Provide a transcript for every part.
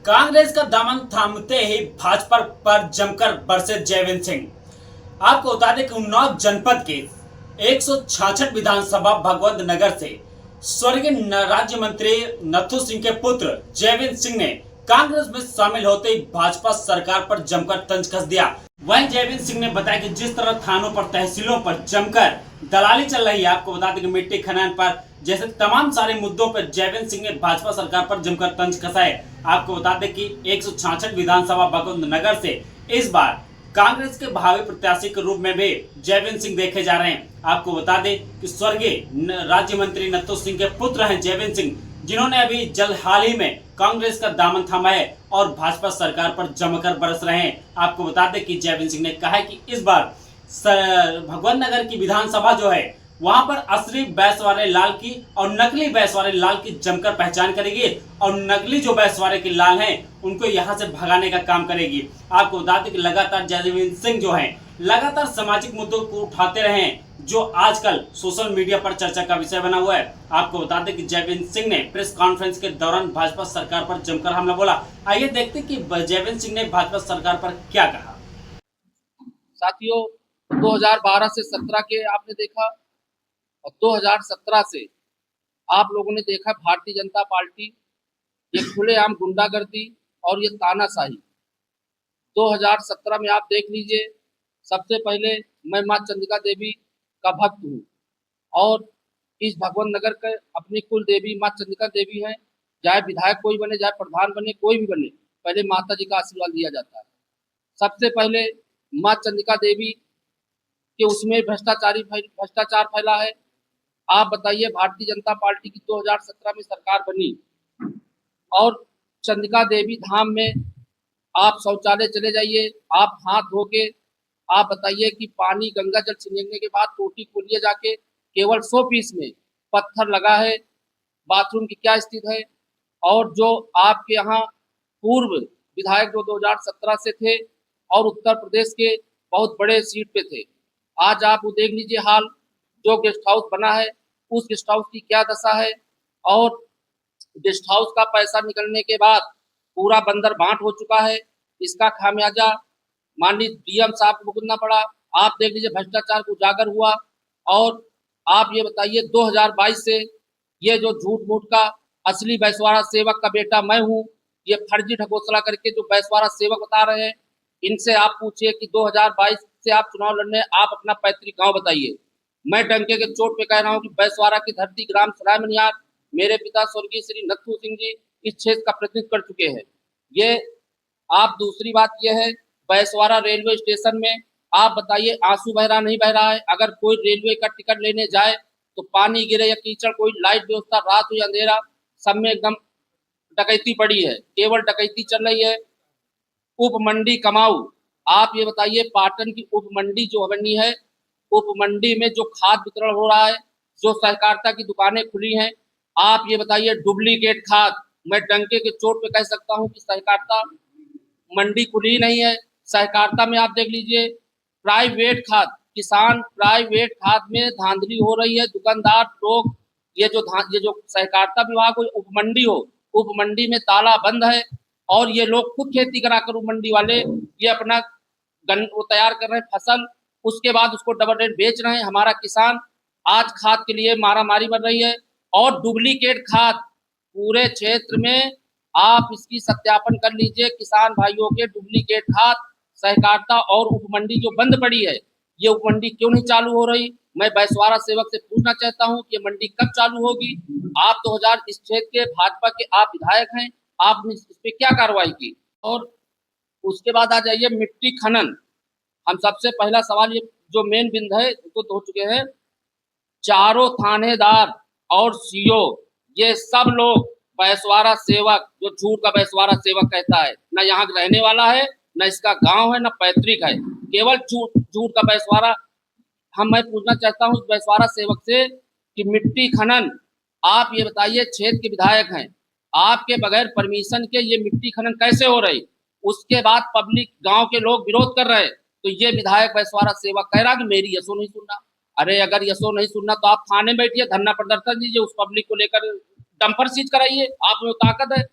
कांग्रेस का दामन थामते ही भाजपा पर जमकर बरसे जयवंत सिंह। आपको बता दें कि उन्नाव जनपद के 166 विधानसभा भगवंत नगर से स्वर्गीय राज्य मंत्री नथु सिंह के पुत्र जयवंत सिंह ने कांग्रेस में शामिल होते ही भाजपा सरकार पर जमकर तंज कस दिया। वहीं जयवंत सिंह ने बताया कि जिस तरह थानों पर, तहसीलों पर जमकर दलाली चल रही है, आपको बता दें कि मिट्टी खनन पर जैसे तमाम सारे मुद्दों पर जयवंत सिंह ने भाजपा सरकार पर जमकर तंज कसा है। आपको बता दें कि 166 विधानसभा भगवंत नगर से इस बार कांग्रेस के भावी प्रत्याशी के रूप में भी जयवंत सिंह देखे जा रहे हैं। आपको बता दें कि स्वर्गीय राज्य मंत्री नथु सिंह के पुत्र हैं जयवंत सिंह, जिन्होंने अभी जल्द हाल ही में कांग्रेस का दामन थामा है और भाजपा सरकार पर जमकर बरस रहे हैं। आपको बता दें कि जयवंत सिंह ने कहा है कि इस बार भगवंत नगर की विधानसभा जो है वहां पर असली बैसवारे लाल की और नकली बैसवारे लाल की जमकर पहचान करेगी और नकली जो बैसवारे के लाल हैं उनको यहां से भगाने का काम करेगी। आपको बता दें कि लगातार जयवंत सिंह जो है लगातार सामाजिक मुद्दों को उठाते रहे हैं, जो आजकल सोशल मीडिया पर चर्चा का विषय बना हुआ है। आपको बता दें कि जयवंत सिंह ने प्रेस कॉन्फ्रेंस के दौरान भाजपा सरकार पर जमकर हमला बोला। आइए देखते हैं कि जयवंत सिंह ने भाजपा सरकार पर क्या कहा। साथियों, 2012 से 17 के आपने देखा और 2017 से आप लोगों ने देखा भारतीय जनता पार्टी ये खुलेआम गुंडागर्दी और ये तानाशाही। 2017 में आप देख लीजिए, सबसे पहले मैं माँ चंद्रिका देवी का भक्त हूँ और इस भगवंत नगर के अपनी कुल देवी माँ चंद्रिका देवी हैं। चाहे विधायक कोई बने, चाहे प्रधान बने, कोई भी बने, पहले माता जी का आशीर्वाद लिया जाता है। सबसे पहले माँ चंद्रिका देवी के उसमें भ्रष्टाचार फैला है। आप बताइए, भारतीय जनता पार्टी की 2017 में सरकार बनी और चंद्रिका देवी धाम में आप शौचालय चले जाइए, आप हाथ धो के आप बताइए कि पानी गंगा जल छिड़कने के बाद टोटी खोलिए जाके, केवल 100 पीस में पत्थर लगा है। बाथरूम की क्या स्थिति है। और जो आपके यहाँ पूर्व विधायक जो 2017 से थे और उत्तर प्रदेश के बहुत बड़े सीट पे थे, आज आप वो देख लीजिए हाल, जो गेस्ट हाउस बना है उस गेस्ट हाउस की क्या दशा है। और गेस्ट हाउस का पैसा निकलने के बाद पूरा बंदर बांट हो चुका है। इसका खामियाजा माननीय डीएम साहब को भुगतना पड़ा। आप देख लीजिए, भ्रष्टाचार को उजागर हुआ। और आप ये बताइए, 2022 से ये जो झूठ मूठ का असली बैसवाड़ा सेवक का बेटा मैं हूँ, ये फर्जी ढकोसला करके जो बैसवाड़ा सेवक बता रहे हैं, इनसे आप पूछिए कि 2022 से आप चुनाव लड़ने, आप अपना पैतृक गांव बताइए। मैं डंके के चोट पे कह रहा हूँ कि बैसवाड़ा की धरती ग्राम सराय मनियार मेरे पिता स्वर्गीय श्री नथु सिंह जी इस क्षेत्र का प्रतिनिधित्व कर चुके हैं। ये आप दूसरी बात यह है, बैसवाड़ा रेलवे स्टेशन में आप बताइए आंसू बह रहा नहीं बह रहा है। अगर कोई रेलवे का टिकट लेने जाए तो पानी गिरे या कीचड़, कोई लाइट व्यवस्था, रात हो या अंधेरा, सब में एकदम डकैती पड़ी है, केवल डकैती चल रही है। उप मंडी कमाऊ, आप ये बताइए, पाटन की उप मंडी जो बनी है, उप मंडी में जो खाद वितरण हो रहा है, जो सहकारिता की दुकानें खुली हैं, आप ये बताइए डुप्लीकेट खाद। मैं डंके के चोट पे कह सकता हूं कि सहकारिता मंडी खुली नहीं है। सहकारिता में आप देख लीजिए, प्राइवेट खाद, किसान प्राइवेट खाद में धांधली हो रही है। दुकानदार लोग ये जो सहकारिता विभाग हो, उपमंडी हो, उपमंडी में ताला बंद है और ये लोग खुद खेती कराकर उपमंडी वाले ये अपना वो तैयार कर रहे हैं फसल, उसके बाद उसको डबल रेट बेच रहे हैं। हमारा किसान आज खाद के लिए मारा मारी बन रही है। और डुप्लीकेट खाद पूरे क्षेत्र में आप इसकी सत्यापन कर लीजिए। किसान भाइयों के डुप्लीकेट खाद सहकारिता और उपमंडी जो बंद पड़ी है, ये उपमंडी क्यों नहीं चालू हो रही। मैं बैसवाड़ा सेवक से पूछना चाहता हूं कि ये मंडी कब चालू होगी। आप 2000 इस क्षेत्र के भाजपा के आप विधायक हैं, आपने इस पे क्या कार्रवाई की। और उसके बाद आ जाइए मिट्टी खनन। हम सबसे पहला सवाल, ये जो मेन बिंदु है तो हो चुके हैं, चारों थानेदार और सीओ ये सब लोग बैसवाड़ा सेवक, जो झूठ का बैसवाड़ा सेवक कहता है, न यहाँ रहने वाला है, न इसका गांव है, न पैतृक है, केवल झूठ का बैसवाड़ा। मैं पूछना चाहता हूँ बैसवाड़ा सेवक से कि मिट्टी खनन, आप ये बताइए, क्षेत्र के विधायक हैं, आपके बगैर परमिशन के ये मिट्टी खनन कैसे हो रही। उसके बाद पब्लिक, गांव के लोग विरोध कर रहे, तो ये विधायक बैसवाड़ा सेवक कह रहा कि मेरी यसो नहीं सुनना। अरे अगर यसो नहीं सुनना तो आप थाने बैठिए, धरना प्रदर्शन दीजिए, उस पब्लिक को लेकर डंपर सीज कराइए, आप में ताकत है।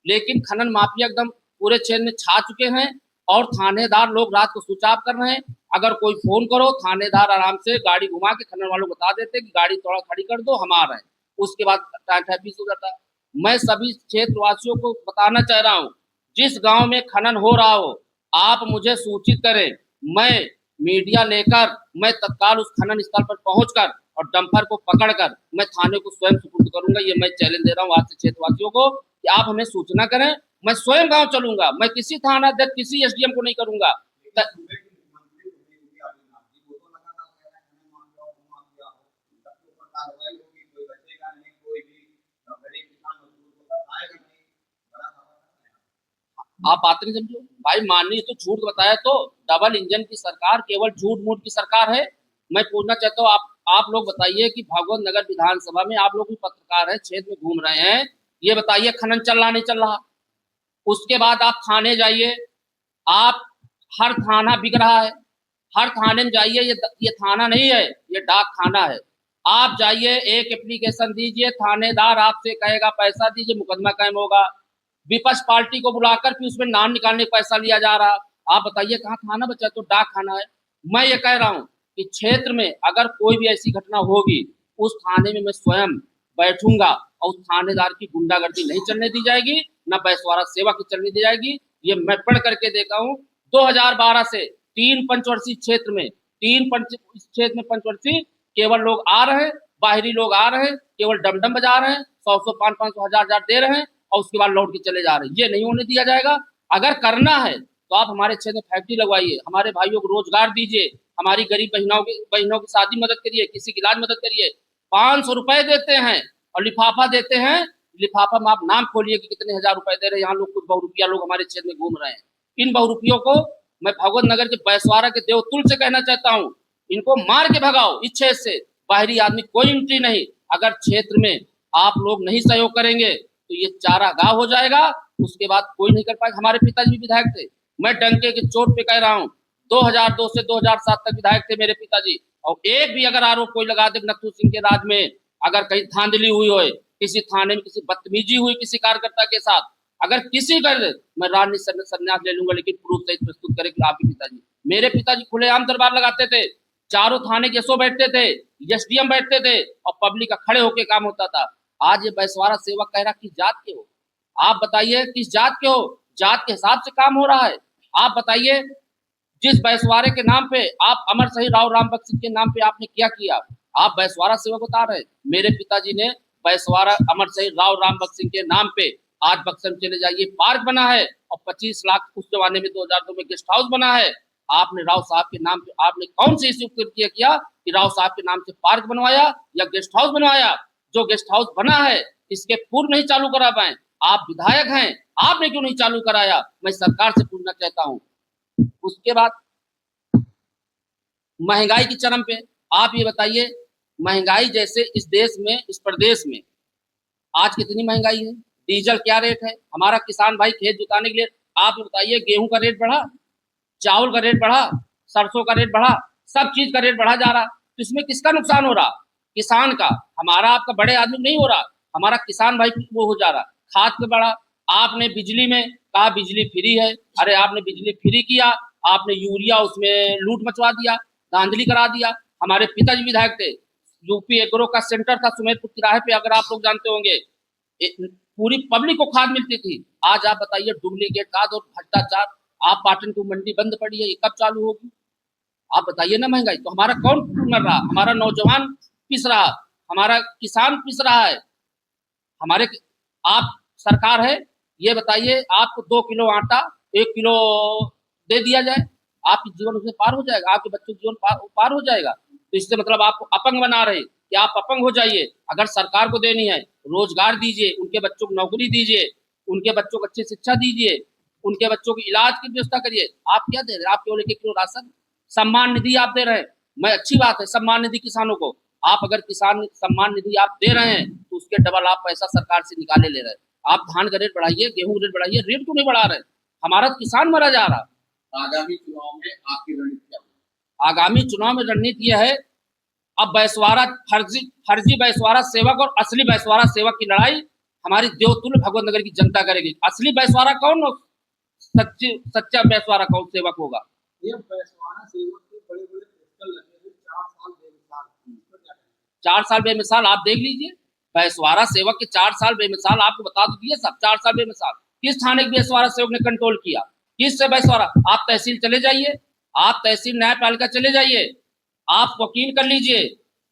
लेकिन खनन माफिया एकदम पूरे क्षेत्र में छा चुके हैं और थानेदार लोग रात को स्विच ऑफ कर रहे हैं। अगर कोई फोन करो थानेदार आराम से गाड़ी घुमा के खनन वालों को बता देते कि गाड़ी थोड़ा खड़ी कर दो, हम आ रहे हैं। उसके बाद ट्रैफिक हो जाता है। मैं सभी क्षेत्रवासियों को बताना चाह रहा हूँ, जिस गांव में खनन हो रहा हो आप मुझे सूचित करें, मैं मीडिया लेकर मैं तत्काल उस खनन स्थल पर पहुंचकर और डंपर को पकड़कर मैं थाने को स्वयं सुपुर्द करूंगा। ये मैं चैलेंज दे रहा हूँ आज से क्षेत्रवासियों को कि आप हमें सूचना करें, मैं स्वयं गांव चलूंगा, मैं किसी थाना अध्यक्ष किसी एसडीएम को नहीं करूंगा। आप बात नहीं समझो भाई, माननीय तो झूठ बताया तो डबल इंजन की सरकार, केवल झूठ मूठ की सरकार है। मैं पूछना चाहता हूँ आप लोग बताइए कि भागवत नगर विधानसभा में आप लोग भी पत्रकार हैं, क्षेत्र में घूम रहे हैं, ये बताइए खनन चल रहा नहीं चल रहा। उसके बाद आप थाने जाइए, आप हर थाना बिक रहा है, हर थाने में जाइए, ये थाना नहीं है, ये डाक खाना है। आप जाइए एक एप्लीकेशन दीजिए, थानेदार आपसे कहेगा पैसा दीजिए, मुकदमा कायम होगा। विपक्ष पार्टी को बुलाकर फिर उसमें नाम निकालने का पैसा लिया जा रहा। आप बताइए कहाँ थाना बचा? तो डाक खाना है। मैं ये कह रहा हूँ कि क्षेत्र में अगर कोई भी ऐसी घटना होगी उस थाने में मैं स्वयं बैठूंगा और उस थानेदार की गुंडागर्दी नहीं चलने दी जाएगी, न बैसवारा सेवा की चलने दी जाएगी। ये मैं पढ़ करके देखा हूँ। 2012 से 3 पंचवर्षीय क्षेत्र में पंचवर्षीय केवल लोग आ रहे हैं, बाहरी लोग आ रहे हैं, केवल डमडम बजा रहे हैं, 100 500 हजार दे रहे हैं और उसके बाद लौट के चले जा रहे हैं। ये नहीं होने दिया जाएगा। अगर करना है तो आप हमारे क्षेत्र में फैक्ट्री लगवाइए, हमारे भाइयों को रोजगार दीजिए, हमारी गरीब बहनों की शादी मदद करिए, किसी की इलाज मदद करिए। 500 रुपए देते हैं और लिफाफा देते हैं, लिफाफा में आप नाम खोलिए कि कितने हजार रुपए दे रहे हैं। यहाँ लोग कुछ बहुरुपिया लोग हमारे क्षेत्र में घूम रहे हैं। इन बहुरुपियों को मैं भगवत नगर के बैसवारा के देवतुल से कहना चाहता हूँ, इनको मार के भगाओ इस क्षेत्र से। बाहरी आदमी कोई एंट्री नहीं। अगर क्षेत्र में आप लोग नहीं सहयोग करेंगे तो ये चारा गाँव हो जाएगा, उसके बाद कोई नहीं कर पाएगा। हमारे पिताजी भी विधायक थे, मैं डंके के चोट पे कह रहा हूँ, 2002 से 2007 तक विधायक थे मेरे पिताजी। और एक भी अगर आरोप कोई लगा दे नथु सिंह के राज में अगर कहीं धांधली हुई हो, किसी थाने में किसी बदतमीजी हुई किसी कार्यकर्ता के साथ, अगर किसी कर मैं राजनीति संन्यास ले लूंगा, लेकिन प्रूफ सहित प्रस्तुत करें कि आपके पिताजी, मेरे पिताजी खुलेआम दरबार लगाते थे, चारों थाने के एसओ बैठते थे, एसडीएम बैठते थे और पब्लिक का खड़े होकर काम होता था। आज ये बैसवारा सेवक कह रहा किस जात के हो? आप बताइए किस जात के हो? जात के हिसाब से काम हो रहा है। आप बताइए जिस बैसवारे के नाम पे आप अमर शहीद राव रामबख्श सिंह के नाम पे आपने क्या किया? आप बैसवारा सेवक बता रहे हैं। मेरे पिताजी ने बैसवारा अमर शहीद राव रामबख्श सिंह के नाम पे आज बक्सर चले जाइए पार्क बना है और 25 लाख उस जमाने में 2002 में गेस्ट हाउस बना है। आपने राव साहब के नाम पे आपने कौन सी इश्यू किया कि राव साहब के नाम से पार्क बनवाया या गेस्ट हाउस बनवाया? जो गेस्ट हाउस बना है इसके पूर्व नहीं चालू करा पाए। आप विधायक हैं, आपने क्यों नहीं चालू कराया? मैं सरकार से पूछना चाहता हूँ। उसके बाद महंगाई की चरम पे, आप ये बताइए महंगाई जैसे इस देश में इस प्रदेश में आज कितनी महंगाई है? डीजल क्या रेट है? हमारा किसान भाई खेत जुताने के लिए आप बताइए, गेहूं का रेट बढ़ा, चावल का रेट बढ़ा, सरसों का रेट बढ़ा, सब चीज का रेट बढ़ा जा रहा। तो इसमें किसका नुकसान हो रहा? किसान का। हमारा आपका बड़े आदमी नहीं हो रहा, हमारा किसान भाई वो हो जा रहा। खाद पे बढ़ा, आपने बिजली में कहा बिजली फ्री है, अरे आपने बिजली फ्री किया, आपने यूरिया उसमें लूट मचवा दिया, धांधली करा दिया। हमारे पिताजी विधायक थे, यूपी एग्रो का सेंटर था सुमेरपुर तिराहे पे, अगर आप लोग जानते होंगे, पूरी पब्लिक को खाद मिलती थी। आज आप बताइए डुप्लीकेट खाद और भ्रष्टाचार। आप पाटन की मंडी बंद पड़ी है, ये कब चालू होगी? आप बताइए ना। महंगाई तो हमारा कौन मर रहा? हमारा नौजवान पिस रहा, हमारा किसान पिस रहा है। हमारे आप सरकार है, ये बताइए आपको 2 किलो आटा 1 किलो दे दिया जाए, आपकी जीवन उसमें पार हो जाएगा, आपके बच्चों का जीवन पार हो जाएगा। तो इससे मतलब आपको अपंग बना रहे कि आप अपंग हो जाइए। अगर सरकार को देनी है रोजगार दीजिए, उनके बच्चों को नौकरी दीजिए, उनके बच्चों को अच्छी शिक्षा दीजिए, उनके बच्चों की इलाज की व्यवस्था करिए। आप क्या दे रहे हैं? आप केवल 1 किलो राशन, सम्मान निधि आप दे रहे हैं। मैं अच्छी बात है सम्मान निधि किसानों को, आप अगर किसान सम्मान निधि आप दे रहे हैं तो उसके डबल आप पैसा सरकार से निकाले ले रहे हैं। आप धान का रेट बढ़ाइए, गेहूं का रेट बढ़ाइए, रेट क्यों नहीं बढ़ा रहे? हमारा किसान मरा जा रहा। आगामी चुनाव में आपकी रणनीति क्या होगी? आगामी चुनाव में रणनीति यह है, अब बैसवारा फर्जी बैसवारा सेवक और असली बैसवारा सेवक की लड़ाई हमारी देवतुल्य भगवत नगर की जनता करेगी। असली बैसवारा कौन हो, सच्चा बैसवारा कौन सेवक होगा? ये बैसवाड़ा सेवक के बड़े-बड़े पोस्टर लगे हैं, 4 साल बेमिसाल। इस पर क्या कहें? 4 साल बेमिसाल आप देख लीजिए, बैसवारा सेवक के 4 साल बेमिसाल आपको बता तो दिए सब। 4 साल बेमिसाल किस थाने के बैसवारा सेवक ने कंट्रोल किया? किस से बैसवारा? आप तहसील चले जाइए, आप तहसील न्यायपालिका चले जाइए, आप वकील कर लीजिए,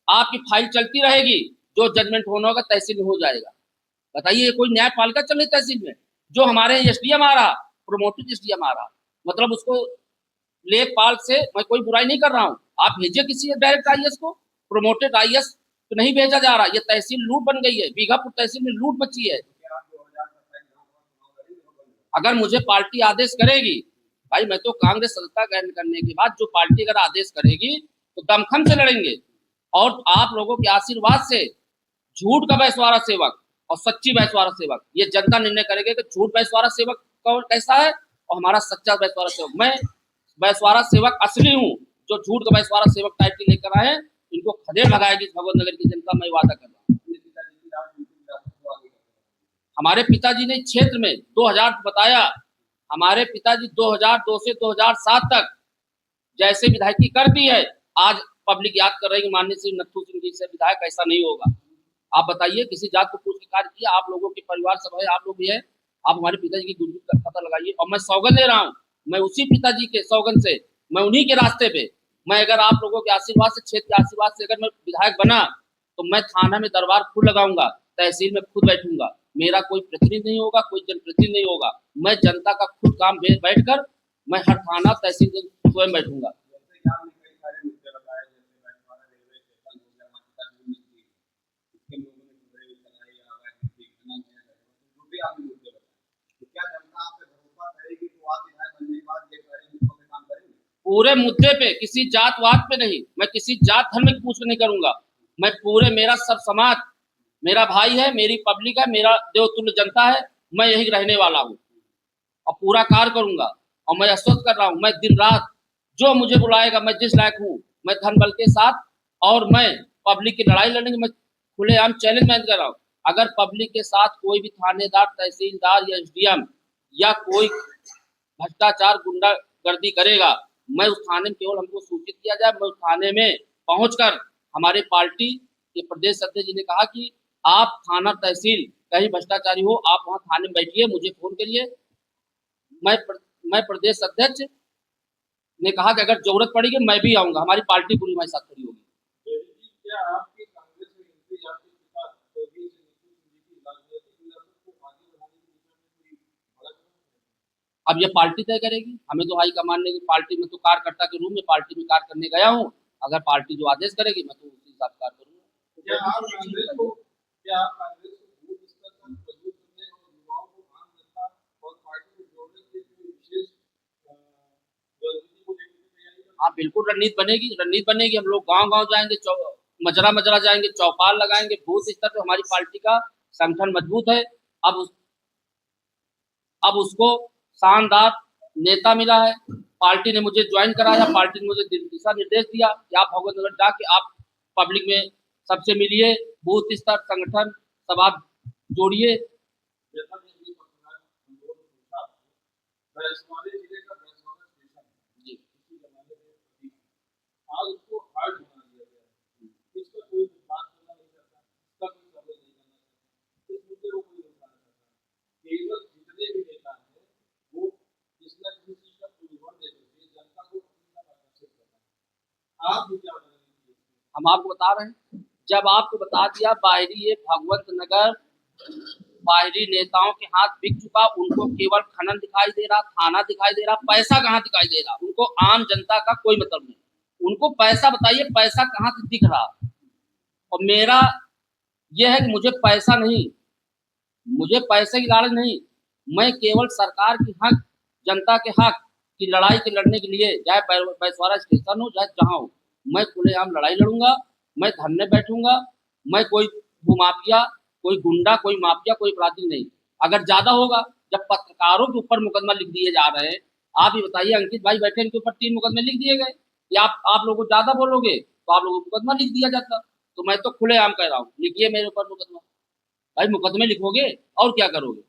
आपकी फाइल चलती रहेगी, जो जजमेंट होना होगा तहसील में हो जाएगा। बताइए, कोई न्यायपालिका चल रही तहसील में? जो हमारे एसडीएम आ रहा, प्रोमोटेड एसडीएम आ रहा, मतलब उसको लेखपाल से मैं कोई बुराई नहीं कर रहा हूँ, आप भेजिए किसी डायरेक्ट आईएएस को, प्रोमोटेड आईएएस तो नहीं भेजा जा रहा। ये तहसील लूट बन गई है, बीघापुर तहसील में लूट मची है। क्या आप 2027 विधानसभा चुनाव लड़ेंगे? अगर मुझे पार्टी आदेश करेगी, भाई मैं तो कांग्रेस सत्ता ग्रहण करने के बाद जो पार्टी अगर आदेश करेगी तो दमखम से लड़ेंगे। और आप लोगों के आशीर्वाद से झूठ का बैसवारा सेवक और सच्ची बैसवारा सेवक, ये जनता निर्णय करेगी कि झूठ बैसवारा सेवक कैसा है और हमारा सच्चा बैसवारा सेवक। मैं बैसवारा सेवक असली हूँ, जो झूठ का बैसवारा सेवक टाइटल लेकर आए इनको खदेड़ लगाएगी भगवत नगर की जनता, मैं वादा कर रहा हूँ। अपने पिताजी की राजनीतिक विरासत को आगे बढ़ाएंगे। हमारे पिताजी ने क्षेत्र में 2000 बताया, हमारे पिताजी 2002 से 2007 तक जैसे विधायकी कर दी है, आज पब्लिक याद कर रही है माननीय श्री नत्थू सिंह जी से विधायक ऐसा नहीं होगा। आप बताइए, किसी जात को पूछ के कार्य किया? आप लोगों के परिवार सब है, आप लोग भी है, आप हमारे पिताजी की गुजरी का पता लगाइए। और मैं सौगंध ले रहा हूँ, मैं उसी पिताजी के सौगंध से, मैं उन्हीं के रास्ते पे, मैं अगर आप लोगों के आशीर्वाद से, क्षेत्र के आशीर्वाद से अगर मैं विधायक बना तो मैं थाना में दरबार खुद लगाऊंगा, तहसील में खुद बैठूंगा, मेरा कोई प्रतिनिधि नहीं होगा, कोई जनप्रतिनिधि नहीं होगा, मैं जनता का खुद काम बैठकर मैं हर थाना तहसील में स्वयं बैठूंगा। जैसे कि आपने कई सारे मुद्दे बताए, जैसे बैसवाड़ा रेलवे स्टेशन हो गया, मान्यता नहीं मिलती, इसके लोगों ने जुड़े चलाई आवाज दी, खाना नया है, जो भी आपने मुद्दे बताए, तो क्या जनता आप पे भरोसा करेगी तो आप विधायक बनने के बाद ये सारे मुद्दों पे काम करेंगे? पूरे मुद्दे पे, किसी जातवाद पे नहीं, मैं किसी जात धर्म की पूछ नहीं करूंगा, मैं पूरे, मेरा सब समाज मेरा भाई है, मेरी पब्लिक है, मेरा देवतुल्य जनता है, मैं यही रहने वाला हूँ और पूरा कार्य करूंगा। और मैं आश्वस्त कर रहा हूँ, मैं दिन रात जो मुझे बुलाएगा, मैं जिस लायक हूँ, मैं धन बल के साथ, और मैं पब्लिक की लड़ाई लड़ने की मैं खुलेआम चैलेंज मैं कर रहा हूँ। अगर पब्लिक के साथ कोई भी थानेदार, तहसीलदार या एसडीएम या कोई भ्रष्टाचार, गुंडागर्दी करेगा, मैं उस थाने में, केवल हमको सूचित किया जाए, मैं उस थाने में पहुंचकर, हमारे पार्टी के प्रदेश अध्यक्ष जी ने कहा कि आप थाना तहसील कहीं भ्रष्टाचारी हो, आप वहां थाने में बैठिए, मुझे फोन करिए। मैं प्रदेश अध्यक्ष ने कहा कि अगर जरूरत पड़ेगी मैं भी आऊंगा, हमारी पार्टी पूरी हमारे साथ खड़ी होगी। क्या आपकी कांग्रेस में एंट्री आपके पिता स्वर्गीय श्री नत्थू सिंह जी की राजनीतिक विरासत को आगे बढ़ाने की दिशा में कोई बड़ा कदम है? अब ये पार्टी तय करेगी, हमें तो हाईकमान ने, पार्टी में तो कार्यकर्ता के रूप में पार्टी में कार्य करने गया हूँ, अगर पार्टी जो आदेश करेगी मैं तो उसी हिसाब से कार्य करूंगा। क्या आप कांग्रेस को बूथ स्तर तक मजबूत करने और युवाओं को आम जनता और पार्टी को जोड़ने के लिए कोई विशेष रणनीति को लेकर तैयारी कर? हाँ बिल्कुल, रणनीति बनेगी। हम लोग गांव-गांव जाएंगे, मजरा जाएंगे, चौपाल लगाएंगे, बूथ स्तर पे हमारी पार्टी का संगठन मजबूत है। अब उसको शानदार नेता मिला है, पार्टी ने मुझे ज्वाइन कराया, पार्टी ने मुझे दिशा निर्देश दिया कि आप भगवत नगर जाके आप पब्लिक में सबसे मिलिए, बूथ स्तर संगठन सब आप जोड़िए। जैसा कि अभी पत्रकार हम लोगों ने पूछा, बैसवाड़े जिले का बैसवाड़ा स्टेशन जी, इसी जमाने में प्रतीक है। आज उसको हार्ट बना दिया गया है। इसका कोई बात करना नहीं चाहता, इसका कोई सर्वे नहीं करना चाहता, इस मुद्दे को कोई नहीं उठाना चाहता। केवल जितने भी नेता हैं वो किसी न किसी चीज का उदाहरण दे करके जनता को अपनी तरफ आकर्षित करना है। आप भी क्या करेंगे? हम आपको बता रहे हैं, जब आपको बता दिया बाहरी ये भगवंत नगर बाहरी नेताओं के हाथ बिक चुका, उनको केवल खनन दिखाई दे रहा, थाना दिखाई दे रहा, पैसा कहाँ दिखाई दे रहा, उनको आम जनता का कोई मतलब नहीं, उनको पैसा बताइए, पैसा कहाँ से दिख रहा। और मेरा यह है कि मुझे पैसा नहीं, मुझे पैसे की लालच नहीं, मैं केवल सरकार की हक, जनता के हक की लड़ाई के लड़ने के लिए, चाहे बैसवाड़ा स्टेशन हो, चाहे जहाँ हो, मैं खुलेआम लड़ाई लड़ूंगा, मैं धरने बैठूंगा, मैं कोई भूमाफिया, कोई गुंडा, कोई माफिया, कोई अपराधी नहीं। अगर ज्यादा होगा, जब पत्रकारों के ऊपर मुकदमा लिख दिए जा रहे हैं, आप ही बताइए, अंकित भाई बैठे, इनके ऊपर 3 मुकदमे लिख दिए गए, या आप लोगों को ज्यादा बोलोगे तो आप लोगों को मुकदमा लिख दिया जाता। तो मैं तो खुलेआम कह रहा हूँ, लिखिए मेरे ऊपर मुकदमा। भाई मुकदमे लिखोगे और क्या करोगे?